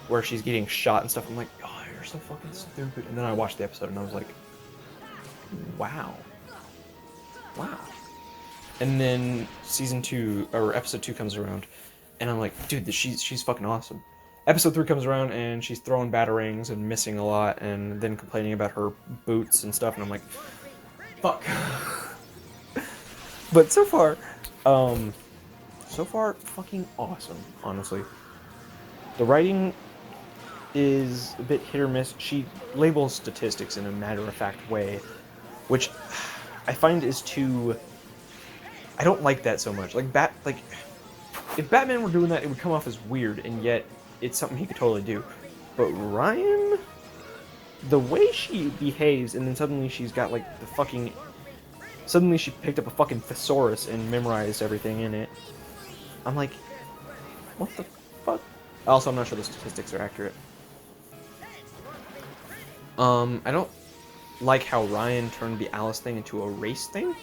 where she's getting shot and stuff, I'm like, oh, you're so fucking stupid. And then I watched the episode, and I was like, wow. Wow. And then season 2 or episode 2 comes around, and I'm like, dude, she's fucking awesome. Episode 3 comes around and she's throwing batarangs and missing a lot, and then complaining about her boots and stuff, and I'm like, fuck. But so far, fucking awesome, honestly. The writing is a bit hit or miss. She labels statistics in a matter-of-fact way, which I find is too... I don't like that so much. Like, if Batman were doing that, it would come off as weird, and yet it's something he could totally do. But Ryan, the way she behaves, and then suddenly she's got, like, the fucking... Suddenly she picked up a fucking thesaurus and memorized everything in it. I'm like, what the fuck? Also, I'm not sure the statistics are accurate. I don't like how Ryan turned the Alice thing into a race thing.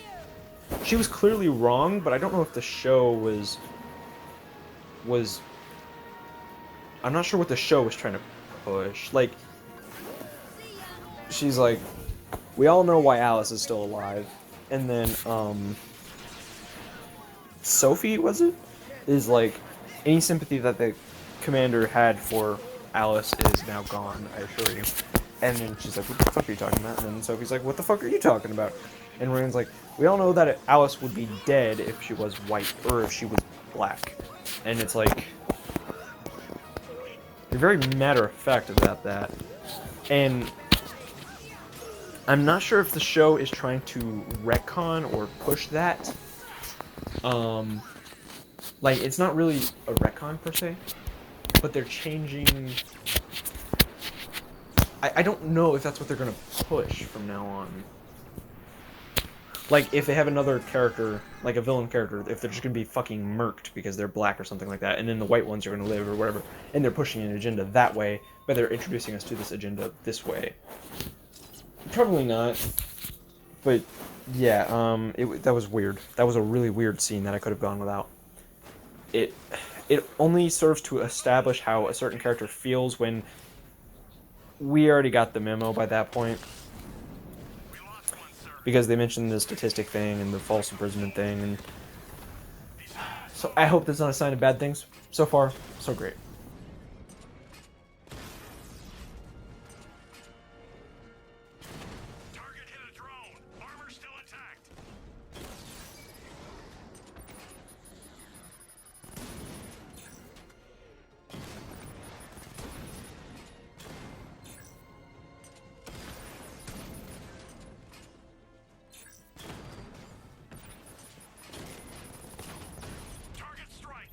She was clearly wrong, but I don't know if the show was... I'm not sure what the show was trying to push. Like, she's like, we all know why Alice is still alive. And then, Sophie, was it? Is like, any sympathy that the commander had for Alice is now gone, I assure you. And then she's like, what the fuck are you talking about? And then Sophie's like, what the fuck are you talking about? And Ryan's like, we all know that Alice would be dead if she was white, or if she was black. And it's like, you're very matter-of-fact about that. And I'm not sure if the show is trying to retcon or push that. Like, it's not really a retcon, per se. But they're changing... I don't know if that's what they're going to push from now on. Like, if they have another character, like a villain character, if they're just going to be fucking murked because they're black or something like that, and then the white ones are going to live or whatever, and they're pushing an agenda that way, but they're introducing us to this agenda this way. Probably not. But, yeah, that was weird. That was a really weird scene that I could have gone without. It only serves to establish how a certain character feels when we already got the memo by that point. Because they mentioned the statistic thing and the false imprisonment thing, and so I hope that's not a sign of bad things. So far, so great. Target hit a drone. Armor still intact. Target strike.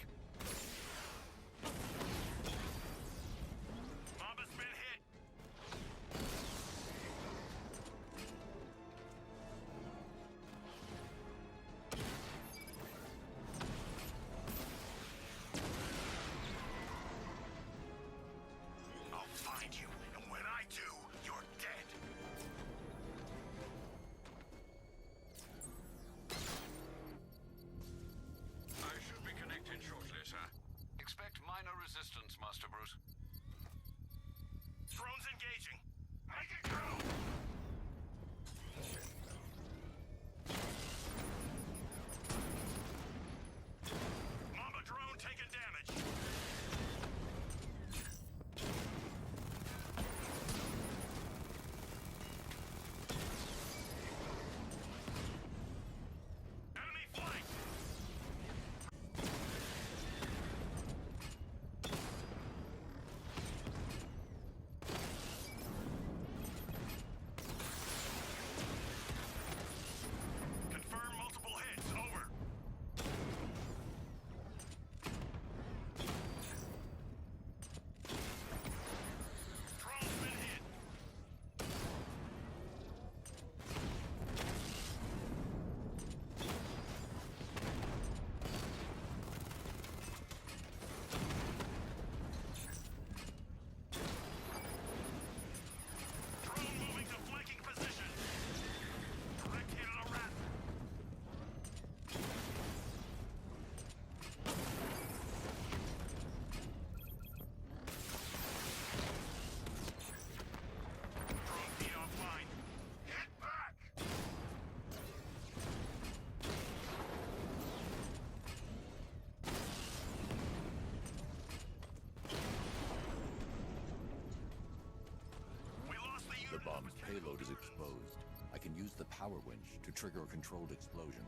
payload is exposed. I can use the power winch to trigger a controlled explosion.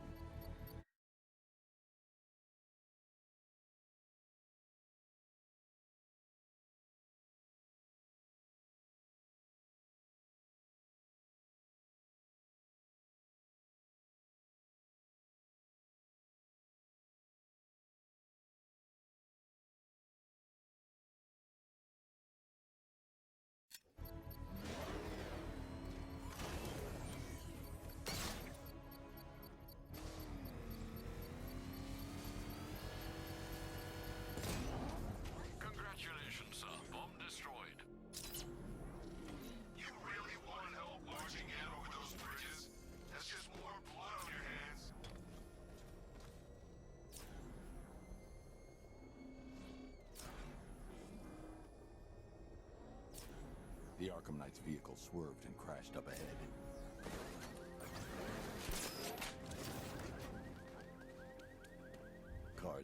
Congratulations, sir. Bomb destroyed. You really want help marching in over those bridges? That's just more blood on your hands. The Arkham Knight's vehicle swerved and crashed up ahead.